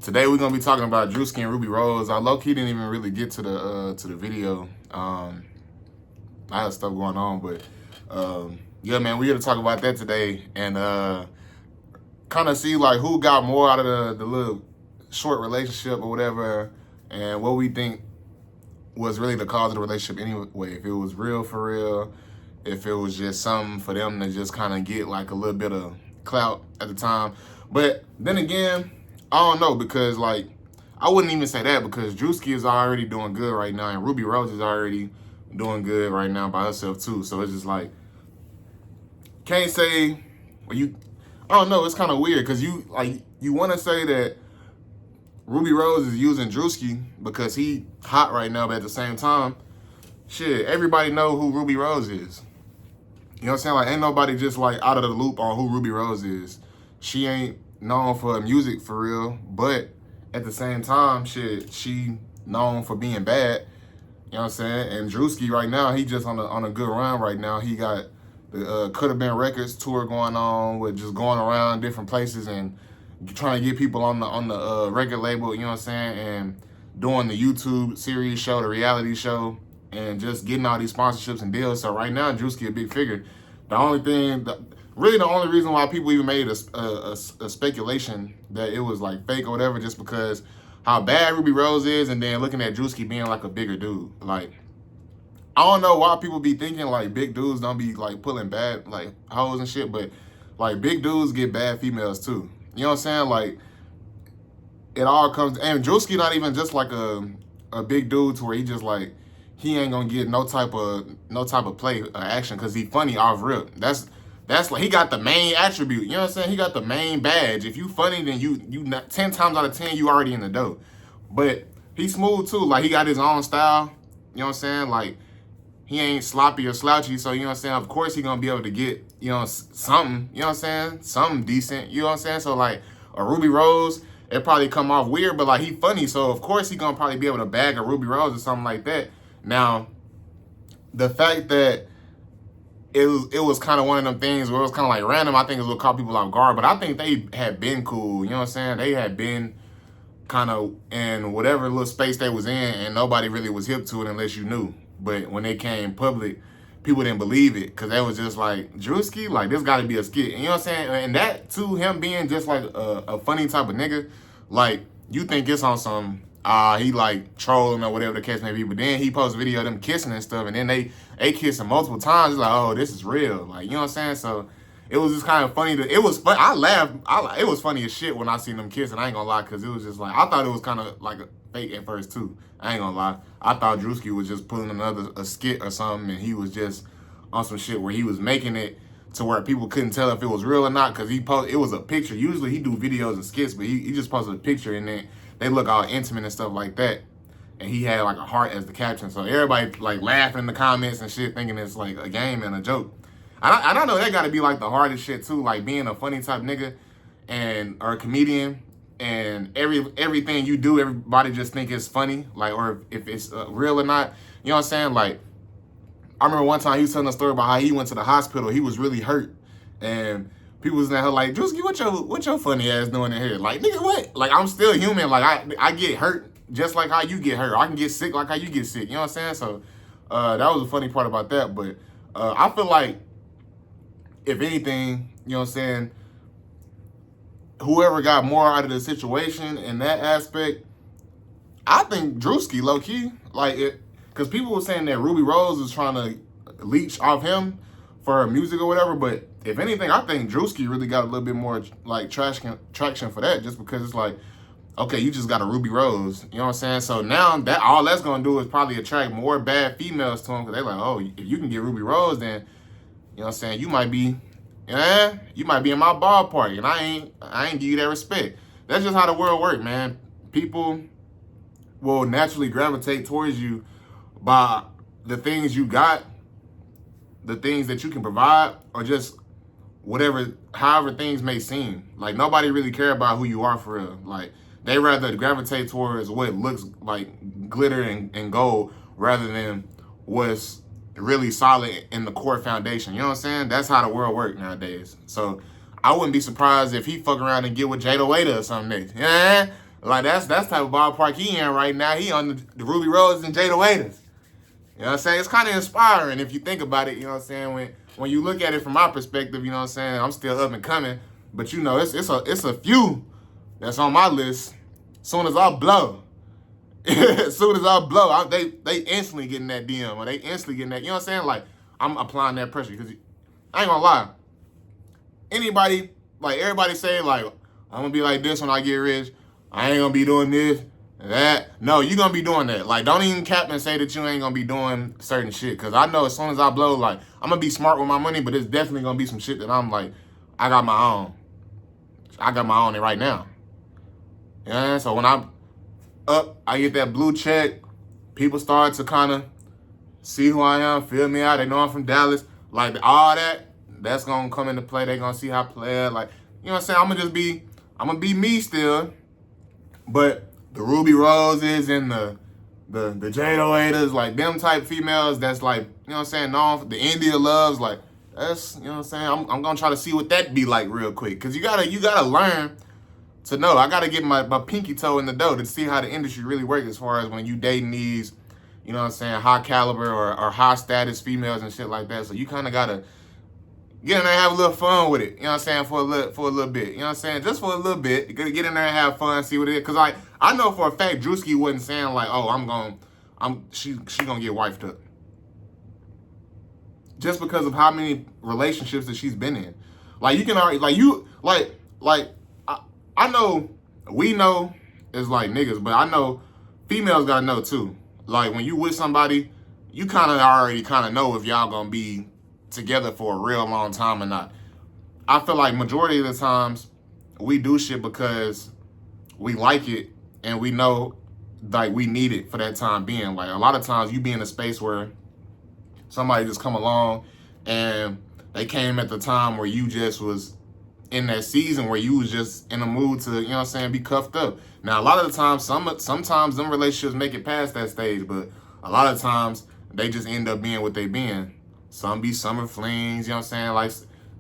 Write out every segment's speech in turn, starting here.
Today we're gonna be talking about Druski and Ruby Rose. I low-key didn't even really get to the video. I had stuff going on, but yeah, man, we're gonna talk about that today and kind of see like who got more out of the little short relationship or whatever, and what we think was really the cause of the relationship anyway. If it was real for real, if it was just something for them to just kind of get like a little bit of clout at the time. But then again, I don't know, because like I wouldn't even say that, because Druski is already doing good right now, and Ruby Rose is already doing good right now by herself too. So it's just like, can't say, well, I don't know, it's kind of weird, because you want to say that Ruby Rose is using Druski because he hot right now, but at the same time, shit, everybody know who Ruby Rose is. You know what I'm saying? Like, ain't nobody just like out of the loop on who Ruby Rose is. She ain't known for music for real, but at the same time, shit, she known for being bad. You know what I'm saying? And Druski right now, he just on a good run right now. He got the Could Have Been Records tour going on, with just going around different places and trying to get people on the record label, you know what I'm saying, and doing the YouTube series show, the reality show, and just getting all these sponsorships and deals. So right now, Druski a big figure. The only reason why people even made a speculation that it was like fake or whatever, just because how bad Ruby Rose is, and then looking at Druski being like a bigger dude. Like, I don't know why people be thinking like big dudes don't be like pulling bad like hoes and shit, but like big dudes get bad females too. You know what I'm saying? Like, it all comes, and Druski not even just like a big dude to where he just like, he ain't gonna get no type of play or action because he funny off rip. That's like, he got the main attribute. You know what I'm saying? He got the main badge. If you funny, then you 10 times out of 10 you already in the dough. But he's smooth too. Like, he got his own style. You know what I'm saying? Like, he ain't sloppy or slouchy. So, you know what I'm saying? Of course he gonna be able to get, you know, something. You know what I'm saying? Something decent. You know what I'm saying? So like a Ruby Rose, it probably come off weird, but like he funny. So of course he gonna probably be able to bag a Ruby Rose or something like that. Now, the fact that it was kind of one of them things where it was kind of like random, I think is what caught people off guard. But I think they had been cool, you know what I'm saying? They had been kind of in whatever little space they was in, and nobody really was hip to it unless you knew. But when they came public, people didn't believe it, because they was just like, Druski, like, this got to be a skit. And you know what I'm saying? And that, too, him being just like a funny type of nigga, like, you think it's on some, he like trolling or whatever the case may be, but then he posts a video of them kissing and stuff, and then they kissing multiple times. It's like, oh, this is real. Like, you know what I'm saying? So it was just kind of funny. It was fun. I laughed. It was funny as shit when I seen them kissing. I ain't gonna lie, because it was just like, I thought it was kind of like a fake at first too. I ain't gonna lie. I thought Druski was just putting a skit or something, and he was just on some shit where he was making it to where people couldn't tell if it was real or not, because it was a picture. Usually he do videos and skits, but he just posted a picture, and then they look all intimate and stuff like that. And he had like a heart as the caption. So everybody like laughing in the comments and shit, thinking it's like a game and a joke. I don't know, that gotta be like the hardest shit too, like being a funny type nigga or a comedian, and everything you do, everybody just think it's funny, like, or if it's real or not. You know what I'm saying? Like, I remember one time he was telling a story about how he went to the hospital. He was really hurt, and people was in there like, Druski, what your funny ass doing in here? Like, nigga, what? Like, I'm still human. Like, I get hurt just like how you get hurt. I can get sick like how you get sick. You know what I'm saying? So that was the funny part about that. But I feel like, if anything, you know what I'm saying, whoever got more out of the situation in that aspect, I think Druski, low-key. Like, because people were saying that Ruby Rose is trying to leech off him for her music or whatever, but if anything, I think Druski really got a little bit more like traction for that, just because it's like, okay, you just got a Ruby Rose, you know what I'm saying? So now that all that's gonna do is probably attract more bad females to him, because they're like, oh, if you can get Ruby Rose, then, you know what I'm saying, you might be in my ballpark, and I ain't give you that respect. That's just how the world works, man. People will naturally gravitate towards you by the things you got, the things that you can provide, or just however things may seem. Like, nobody really care about who you are for real. Like, they rather gravitate towards what looks like glitter and gold rather than what's really solid in the core foundation. You know what I'm saying? That's how the world works nowadays. So I wouldn't be surprised if he fuck around and get with Jada Waiter or something next. Yeah, Like that's type of ballpark he in right now. He on the Ruby Rose and Jada Waiters. You know what I'm saying? It's kind of inspiring if you think about it. You know what I'm saying? When you look at it from my perspective, you know what I'm saying? I'm still up and coming, but you know it's a few that's on my list. Soon as I blow, they instantly getting that DM or they instantly getting that. You know what I'm saying? Like I'm applying that pressure because I ain't gonna lie. Anybody like everybody say like I'm gonna be like this when I get rich. I ain't gonna be doing this. That no, you gonna be doing that. Like, don't even cap and say that you ain't gonna be doing certain shit. Cause I know as soon as I blow, like, I'm gonna be smart with my money, but it's definitely gonna be some shit that I'm like, I got my own. I got my own right now. Yeah, so when I'm up, I get that blue check. People start to kind of see who I am, feel me out. They know I'm from Dallas. Like all that's gonna come into play. They gonna see how I play. Like, you know what I'm saying? I'm gonna be me still, but the Ruby Roses and the Jada Waiters, like them type females that's like, you know what I'm saying, known for the India loves, like that's, you know what I'm saying, I'm gonna try to see what that be like real quick. Cause you gotta learn to know. I gotta get my pinky toe in the dough to see how the industry really works as far as when you dating these, you know what I'm saying, high caliber or high status females and shit like that. So you kinda gotta get in there and have a little fun with it, you know what I'm saying, for a little bit. You know what I'm saying? Just for a little bit. You gotta get in there and have fun, see what it is. Cause I know for a fact Druski wasn't saying like, oh, she gonna get wifed up. Just because of how many relationships that she's been in. Like you can already I know we know it's like niggas, but I know females gotta know too. Like when you with somebody, you already know if y'all gonna be together for a real long time or not. I feel like majority of the times we do shit because we like it and we know like we need it for that time being. Like a lot of times you be in a space where somebody just come along and they came at the time where you just was in that season where you was just in a mood to, you know what I'm saying, be cuffed up. Now a lot of the times, sometimes them relationships make it past that stage, but a lot of times they just end up being what they being. Some be summer flings, you know what I'm saying? Like,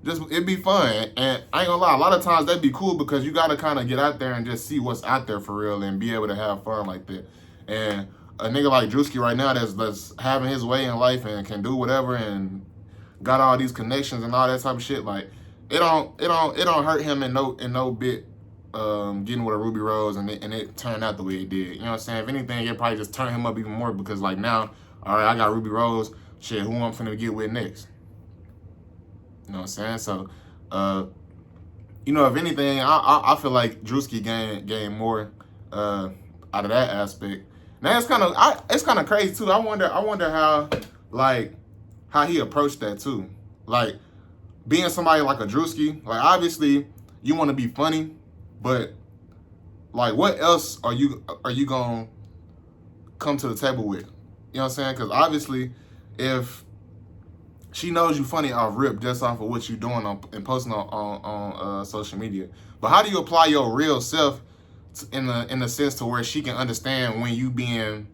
just, it'd be fun. And I ain't gonna lie, a lot of times that'd be cool because you gotta kind of get out there and just see what's out there for real and be able to have fun like that. And a nigga like Druski right now that's having his way in life and can do whatever and got all these connections and all that type of shit, like, it don't hurt him in no bit getting with a Ruby Rose and it turned out the way it did. You know what I'm saying? If anything, it probably just turned him up even more because like now, all right, I got Ruby Rose. Shit, who I'm finna get with next? You know what I'm saying? So, you know, if anything, I feel like Druski gained more out of that aspect. Now it's kind of crazy too. I wonder how he approached that too. Like being somebody like a Druski, like obviously you want to be funny, but like what else are you gonna come to the table with? You know what I'm saying? Because obviously, if she knows you funny off rip just off of what you doing and posting on social media, but how do you apply your real self in the sense to where she can understand when you being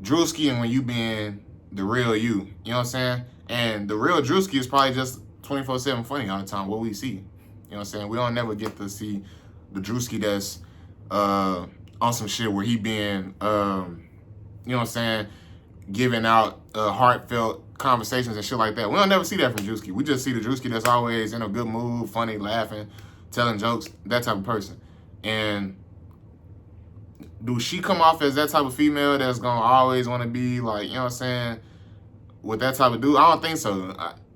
Druski and when you being the real you? You know what I'm saying? And the real Druski is probably just 24/7 funny all the time. What we see, you know what I'm saying? We don't never get to see the Druski that's on some shit where he being you know what I'm saying, giving out heartfelt conversations and shit like that. We don't never see that from Druski. We just see the Druski that's always in a good mood, funny, laughing, telling jokes, that type of person. And do she come off as that type of female that's gonna always want to be like, you know what I'm saying, with that type of dude? I don't think so.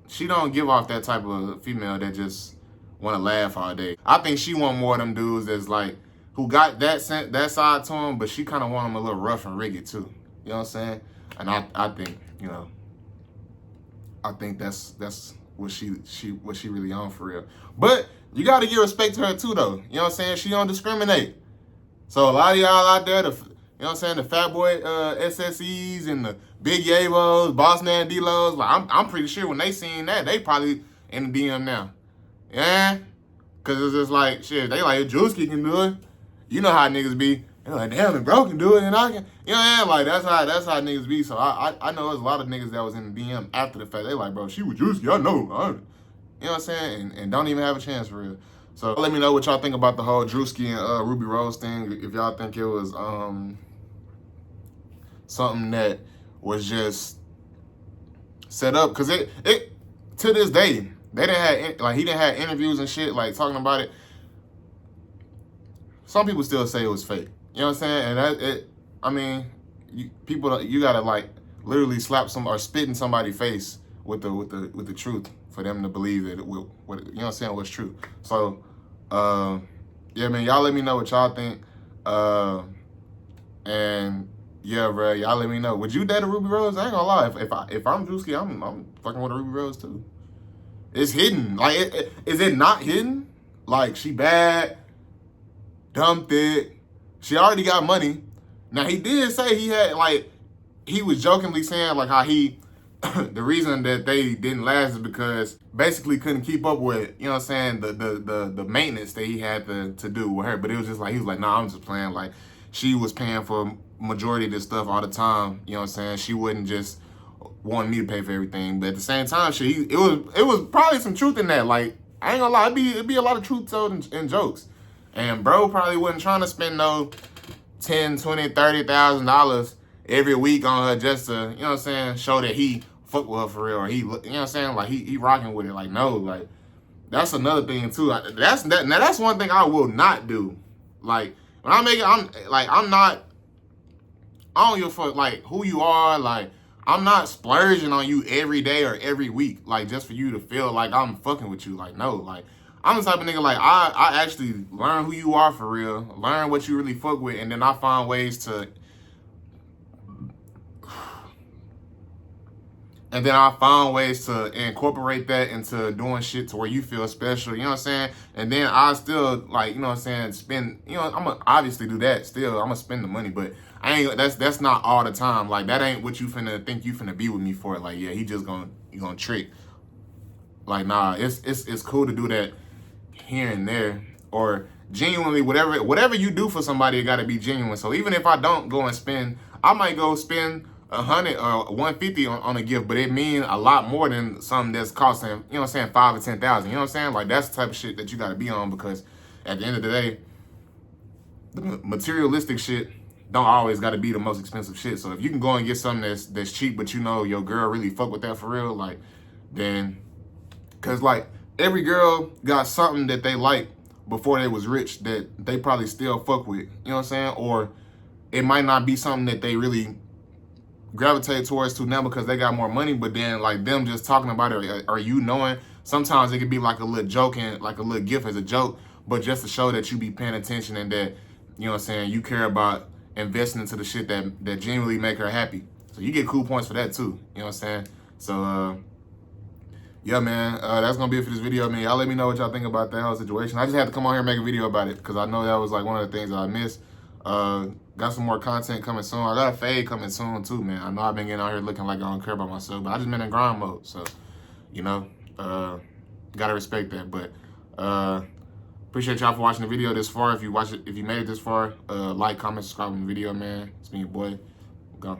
She don't give off that type of female that just want to laugh all day. I think she want more of them dudes that's like, who got that side to him, but she kind of want them a little rough and rigid too. You know what I'm saying? And I think, you know, I think that's what she really on for real. But you got to give respect to her too, though. You know what I'm saying? She don't discriminate. So a lot of y'all out there, you know what I'm saying, the fat boy SSEs and the big Yavos, boss man D-Los, like I'm pretty sure when they seen that, they probably in the DM now. Yeah? Because it's just like, shit, they like, Druski can do it. You know how niggas be. They're like, damn, if bro can do it, and I can. You know what I mean? Like, that's how niggas be. So I know there's a lot of niggas that was in the DM after the fact. They like, bro, she was Druski. I know. You know what I'm saying? And don't even have a chance for real. So let me know what y'all think about the whole Druski and Ruby Rose thing. If y'all think it was something that was just set up, because it to this day they didn't have, like, he didn't have interviews and shit like talking about it. Some people still say it was fake. You know what I'm saying? And I mean, you gotta like literally slap some or spit in somebody's face with the truth for them to believe that it will, what, you know what I'm saying, what's true. So yeah, man, y'all let me know what y'all think. And yeah, bro, y'all let me know. Would you date a Ruby Rose? I ain't gonna lie. If I'm Druski, I'm fucking with a Ruby Rose too. It's hidden. Like, is it not hidden? Like, she bad, dumb thick. She already got money. Now, he did say he had, like, he was jokingly saying, like, how he, the reason that they didn't last is because basically couldn't keep up with, you know what I'm saying, the maintenance that he had to do with her. But it was just like, he was like, nah, I'm just playing. Like, she was paying for majority of this stuff all the time. You know what I'm saying? She wouldn't just want me to pay for everything. But at the same time, it was probably some truth in that. Like, I ain't gonna lie, it'd be a lot of truth told in jokes. And bro probably wasn't trying to spend no $10, $20, $30,000 every week on her just to, you know what I'm saying, show that he fuck with her for real, or he, you know what I'm saying, like he rocking with it. Like, no, like, that's another thing too. That's one thing I will not do. Like, when I make it, I don't give a fuck, like, who you are. Like, I'm not splurging on you every day or every week, like, just for you to feel like I'm fucking with you. Like, no, like, I'm the type of nigga, like, I actually learn who you are for real, learn what you really fuck with, and then I find ways to, incorporate that into doing shit to where you feel special, you know what I'm saying? And then I still, like, you know what I'm saying, spend, you know, I'm gonna obviously do that still. I'm gonna spend the money, but I ain't, that's not all the time. Like, that ain't what you finna think you finna be with me for. Like, yeah, he gonna trick. Like, nah, it's cool to do that here and there, or genuinely, whatever you do for somebody, it gotta be genuine. So even if I don't go and spend, I might go spend 100 or 150 on a gift, but it means a lot more than something that's costing, you know what I'm saying, 5 or 10,000. You know what I'm saying? Like, that's the type of shit that you gotta be on, because at the end of the day, the materialistic shit don't always gotta be the most expensive shit. So if you can go and get something that's cheap, but you know your girl really fuck with that for real, like, then, cause like, every girl got something that they like before they was rich that they probably still fuck with, you know what I'm saying? Or it might not be something that they really gravitate towards to now because they got more money, but then, like, them just talking about it, or you knowing, sometimes it could be like a little joke and like a little gift as a joke, but just to show that you be paying attention and that, you know what I'm saying, you care about investing into the shit that genuinely make her happy. So you get cool points for that too, you know what I'm saying? So yeah, man, that's gonna be it for this video, man. Y'all let me know what y'all think about that whole situation. I just had to come on here and make a video about it because I know that was like one of the things that I missed. Got some more content coming soon. I got a fade coming soon too, man. I know I've been getting out here looking like I don't care about myself, but I just been in grind mode. So, you know, gotta respect that. But appreciate y'all for watching the video this far. If you made it this far, like, comment, subscribe on the video, man. It's me, your boy. Go.